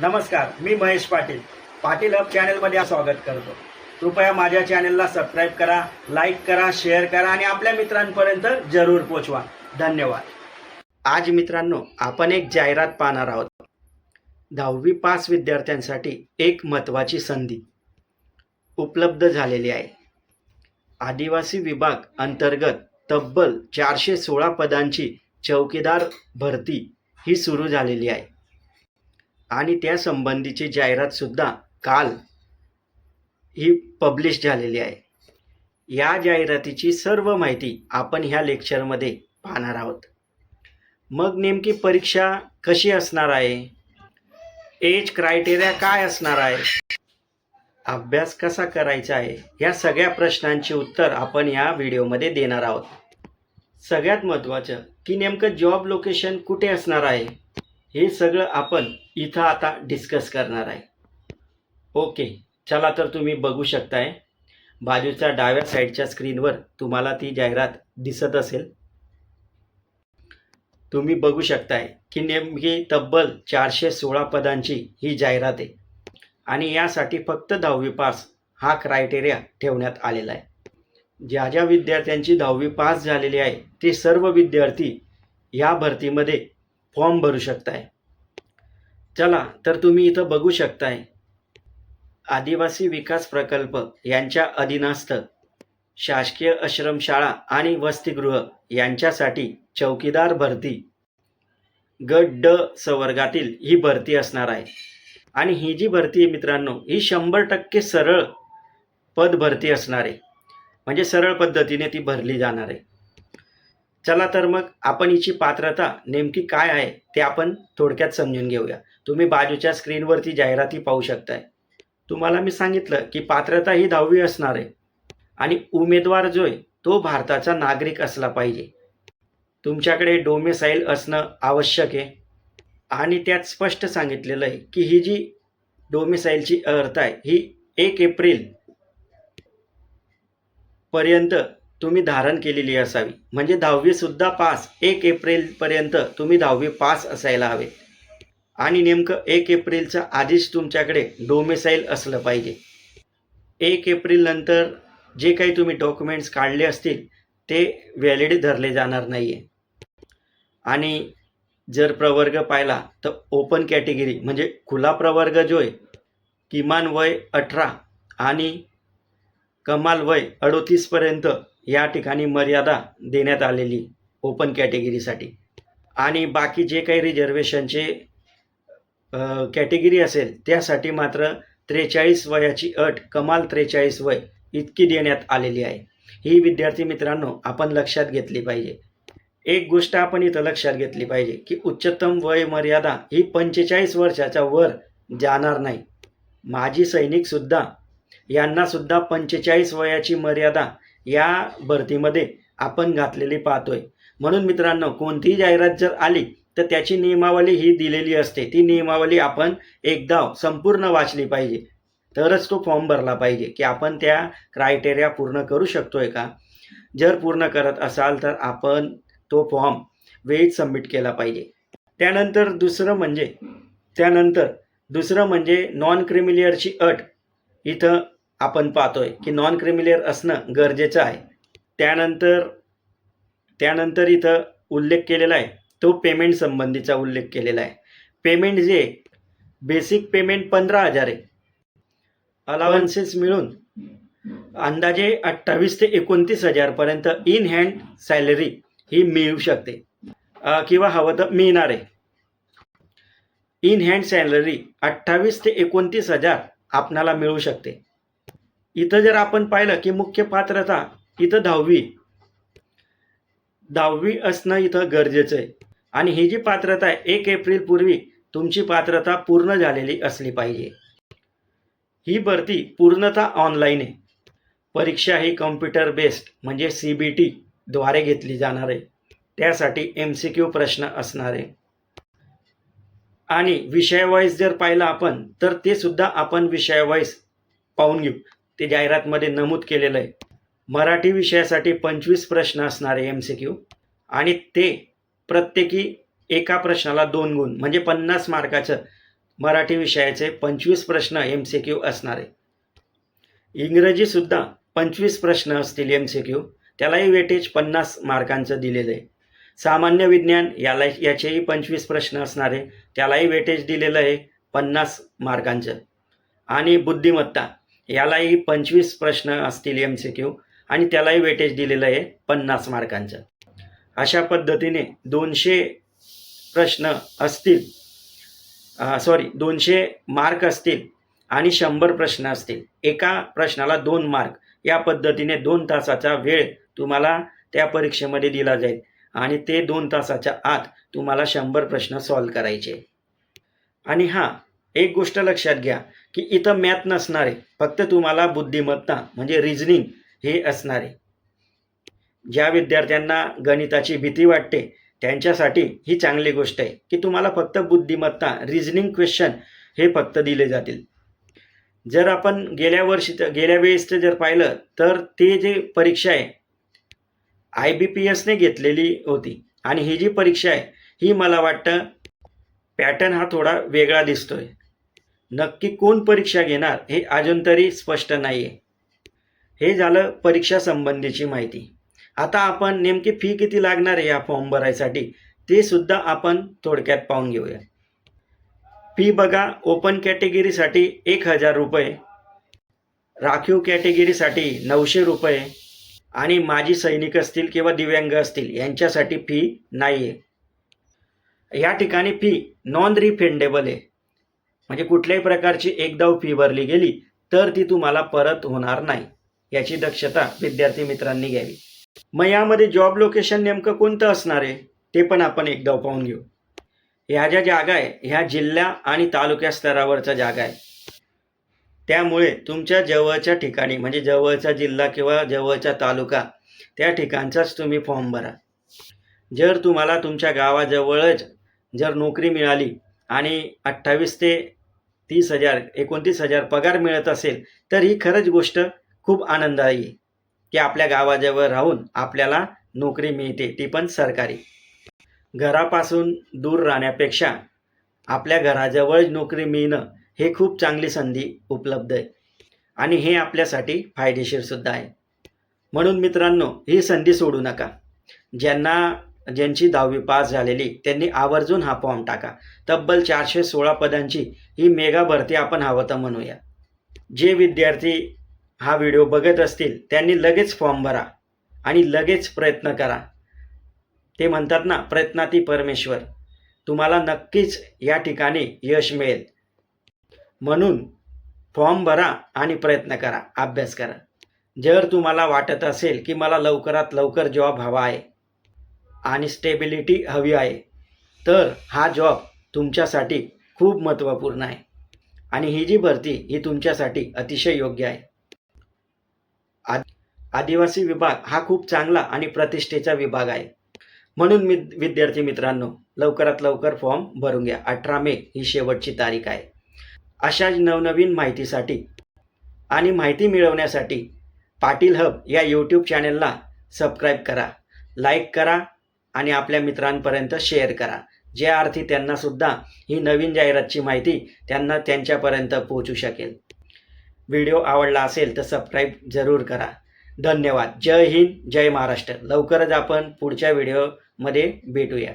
नमस्कार, मी महेश पाटील. पाटील हब चॅनलमध्ये स्वागत करतो. कृपया माझ्या चॅनलला सबस्क्राईब करा, लाईक करा, शेअर करा आणि आपल्या मित्रांपर्यंत जरूर पोचवा. धन्यवाद. आज मित्रांनो, आपण एक जाहिरात पाहणार आहोत. 10वी पास विद्यार्थ्यांसाठी एक महत्त्वाची संधी उपलब्ध झालेली आहे. आदिवासी विभाग अंतर्गत तब्बल 416 पदांची चौकीदार भरती ही सुरू झालेली आहे आणि त्या संबंधीची जाहिरात सुद्धा काल ही पब्लिश झालेली आहे. या जाहिरातीची सर्व माहिती आपण ह्या लेक्चरमध्ये पाहणार आहोत. मग नेमकी परीक्षा कशी असणार आहे, एज क्रायटेरिया काय असणार आहे, अभ्यास कसा करायचा आहे, या सगळ्या प्रश्नांची उत्तर आपण या व्हिडिओमध्ये देणार आहोत. सगळ्यात महत्त्वाचं की नेमकं जॉब लोकेशन कुठे असणार आहे हे सगळं आपण इथं आता डिस्कस करणार आहे. ओके, चला तर तुम्ही बघू शकताय बाजूच्या डाव्या साईडच्या स्क्रीनवर तुम्हाला ती जाहिरात दिसत असेल. तुम्ही बघू शकताय की नेमकी तब्बल 416 पदांची ही जाहिरात आहे आणि यासाठी फक्त 10वी पास हा क्रायटेरिया ठेवण्यात आलेला आहे. ज्या ज्या विद्यार्थ्यांची 10वी पास झालेली आहे ते सर्व विद्यार्थी या भरतीमध्ये फॉर्म भरू शकताय. चला तर तुम्ही इथं बघू शकताय आदिवासी विकास प्रकल्प यांच्या अधीनस्थ शासकीय आश्रमशाळा आणि वसतिगृह यांच्यासाठी चौकीदार भरती गट ड संवर्गातील ही भरती असणार आहे. आणि ही जी भरती आहे मित्रांनो, ही 100% सरळ पद भरती असणार आहे, म्हणजे सरळ पद्धतीने ती भरली जाणार आहे. चला तर मग आपण हिची पात्रता नेमकी काय आहे ते आपण थोडक्यात समजून घेऊया. तुम्ही बाजूच्या स्क्रीनवरती जाहिराती पाहू शकताय. तुम्हाला मी सांगितलं की पात्रता ही 10वी असणार आहे आणि उमेदवार जो आहे तो भारताचा नागरिक असला पाहिजे. तुमच्याकडे डोमेसाईल असणं आवश्यक आहे आणि त्यात स्पष्ट सांगितलेलं आहे की ही जी डोमेसाईलची अर्थ आहे ही 1 एप्रिल पर्यंत तुम्ही धारण केलेली असावी. म्हणजे 10वी सुद्धा पास 1 एप्रिलपर्यंत तुम्ही 10वी पास असायला हवे आणि नेमकं 1 एप्रिलच्या आधीच तुमच्याकडे डोमेसाईल असलं पाहिजे. 1 एप्रिल नंतर जे काही तुम्ही डॉक्युमेंट्स काढले असतील ते व्हॅलिड धरले जाणार नाही आहे. आणि जर प्रवर्ग पाहिला तर ओपन कॅटेगरी म्हणजे खुला प्रवर्ग जो आहे किमान वय 18 आणि कमाल वय 38 पर्यंत या ठिकाणी मर्यादा देण्यात आलेली ओपन कॅटेगरीसाठी. आणि बाकी जे काही रिझर्वेशनचे कॅटेगरी असेल त्यासाठी मात्र 43 वयाची अट, कमाल 43 वय इतकी देण्यात आलेली आहे. ही विद्यार्थी मित्रांनो आपण लक्षात घेतली पाहिजे. एक गोष्ट आपण इथं लक्षात घेतली पाहिजे की उच्चतम वय मर्यादा ही 45 वर्षाच्या वर जाणार नाही. माजी सैनिकसुद्धा यांनासुद्धा 45 वयाची मर्यादा या भरतीमध्ये आपण घातलेली पाहतोय. म्हणून मित्रांनो कोणतीही जाहिरात जर आली तर त्याची नियमावली ही दिलेली असते. ती नियमावली आपण एकदा संपूर्ण वाचली पाहिजे, तरच तो फॉर्म भरला पाहिजे की आपण त्या क्रायटेरिया पूर्ण करू शकतोय का. जर पूर्ण करत असाल तर आपण तो फॉर्म वेळीत सबमिट केला पाहिजे. त्यानंतर दुसरं म्हणजे नॉन क्रिमिलियरची अट इथं आपण पाहतोय की नॉन क्रिमिलियर असणं गरजेचं आहे. त्यानंतर इथं उल्लेख केलेला आहे तो पेमेंट संबंधीचा उल्लेख केलेला आहे. पेमेंट जे बेसिक पेमेंट 15,000 आहे. अलावन्सेस मिळून अंदाजे 28 ते 29,000 पर्यंत इन हँड सॅलरी ही मिळू शकते किंवा हवं तर मिळणार आहे. इन हँड सॅलरी 28 ते 29,000 आपणाला मिळू शकते. इथं जर आपण पाहिलं की मुख्य पात्रता इथं 10वी असणं इथं गरजेचं आहे. आणि ही जी पात्रता आहे 1 एप्रिल पूर्वी तुमची पात्रता पूर्ण झालेली असली पाहिजे. ही भरती पूर्णतः ऑनलाईन आहे. परीक्षा ही कॉम्प्युटर बेस्ड म्हणजे CBT द्वारे घेतली जाणार आहे. त्यासाठी MCQ प्रश्न असणार आहे. आणि विषयवाईज जर पाहिलं आपण तर ते सुद्धा आपण विषयवाईज पाहून घेऊ. ते जाहिरातमध्ये नमूद केलेलं आहे. मराठी विषयासाठी 25 प्रश्न असणार आहे MCQ आणि ते प्रत्येकी एका प्रश्नाला 2 गुण म्हणजे 50 मार्काचं मराठी विषयाचे 25 प्रश्न MCQ असणार आहे. इंग्रजीसुद्धा 25 प्रश्न असतील MCQ, त्यालाही वेटेज 50 मार्कांचं दिलेलं आहे. सामान्य विज्ञान याचेही 25 प्रश्न असणार आहे, त्यालाही वेटेज दिलेलं आहे 50 मार्कांचं. आणि बुद्धिमत्ता यालाही 25 प्रश्न असतील MCQ आणि त्यालाही वेटेज दिलेलं आहे 50 मार्कांचं. अशा पद्धतीने 200 प्रश्न असतील, 200 मार्क असतील आणि 100 प्रश्न असतील. एका प्रश्नाला 2 मार्क, या पद्धतीने 2 तासाचा वेळ तुम्हाला त्या परीक्षेमध्ये दिला जाईल आणि ते 2 तासाच्या आत तुम्हाला 100 प्रश्न सॉल्व करायचे. आणि एक गोष्ट लक्षात घ्या की इथं मॅथ नसणार आहे, फक्त तुम्हाला बुद्धिमत्ता म्हणजे रिझनिंग हे असणार आहे. ज्या विद्यार्थ्यांना गणिताची भीती वाटते त्यांच्यासाठी ही चांगली गोष्ट आहे की तुम्हाला फक्त बुद्धिमत्ता रिझनिंग क्वेश्चन हे फक्त दिले जातील. जर आपण गेल्या वेळेसचं जर पाहिलं तर ते जे परीक्षा आहे IBPSने घेतलेली होती आणि ही जी परीक्षा आहे ही मला वाटतं पॅटर्न हा थोडा वेगळा दिसतोय. नक्की कोण परीक्षा घेणार हे अजून तरी स्पष्ट नाही आहे. हे झालं परीक्षा संबंधीची माहिती. आता आपण नेमकी फी किती लागणार आहे या फॉर्म भरायसाठी ते सुद्धा आपण थोडक्यात पाहून घेऊया. फी बघा, ओपन कॅटेगरीसाठी 1000 रुपये, राखीव कॅटेगरीसाठी 900 रुपये आणि माजी सैनिक असतील किंवा दिव्यांग असतील यांच्यासाठी फी नाही आहे. या ठिकाणी फी नॉन रिफंडेबल आहे, म्हणजे कुठल्याही प्रकारची एकदा फी भरली गेली तर ती तुम्हाला परत होणार नाही. याची दक्षता विद्यार्थी मित्रांनी घ्यावी. मग यामध्ये जॉब लोकेशन नेमकं कोणतं असणार आहे ते पण आपण एकदा पाहून घेऊ. ह्या ज्या जागा आहे ह्या जिल्हा आणि तालुक्या स्तरावरच्या जागा आहे, त्यामुळे तुमच्या जवळच्या ठिकाणी म्हणजे जवळचा जिल्हा किंवा जवळचा तालुका त्या ठिकाणचाच तुम्ही फॉर्म भरा. जर तुम्हाला तुमच्या गावाजवळच जर नोकरी मिळाली आणि 28 ते 30,000 29,000 पगार मिळत असेल तर ही खरंच गोष्ट खूप आनंददायी आहे की आपल्या गावाजवळ राहून आपल्याला नोकरी मिळते, ती पण सरकारी. घरापासून दूर राहण्यापेक्षा आपल्या घराजवळ नोकरी मिळणं हे खूप चांगली संधी उपलब्ध आहे आणि हे आपल्यासाठी फायदेशीर सुद्धा आहे. म्हणून मित्रांनो, ही संधी सोडू नका. ज्यांची 10वी पास झालेली त्यांनी आवर्जून हा फॉर्म टाका. तब्बल 416 पदांची ही मेगा भरती आपण हवं तर म्हणूया. जे विद्यार्थी हा व्हिडिओ बघत असतील त्यांनी लगेच फॉर्म भरा आणि लगेच प्रयत्न करा. ते म्हणतात ना, प्रयत्नाती परमेश्वर. तुम्हाला नक्कीच या ठिकाणी यश मिळेल. म्हणून फॉर्म भरा आणि प्रयत्न करा, अभ्यास करा. जर तुम्हाला वाटत असेल की मला लवकरात लवकर जॉब हवा आहे आणि स्टेबिलिटी हवी आहे तर हा जॉब तुमच्यासाठी खूप महत्त्वपूर्ण आहे आणि ही जी भरती ही तुमच्यासाठी अतिशय योग्य आहे. आदिवासी विभाग हा खूप चांगला आणि प्रतिष्ठेचा विभाग आहे. म्हणून विद्यार्थी मित्रांनो, लवकरात लवकर फॉर्म भरून घ्या. 18 मे ही शेवटची तारीख आहे. अशा नवनवीन माहितीसाठी आणि माहिती मिळवण्यासाठी पाटील हब या यूट्यूब चॅनलला सबस्क्राईब करा, लाईक करा आणि आपल्या मित्रांपर्यंत शेअर करा. ज्या अर्थी त्यांनासुद्धा ही नवीन जाहिरातची माहिती त्यांच्यापर्यंत पोहोचू शकेल. व्हिडिओ आवडला असेल तर सबस्क्राईब जरूर करा. धन्यवाद. जय हिंद, जय महाराष्ट्र. लवकरच आपण पुढच्या व्हिडिओमध्ये भेटूया.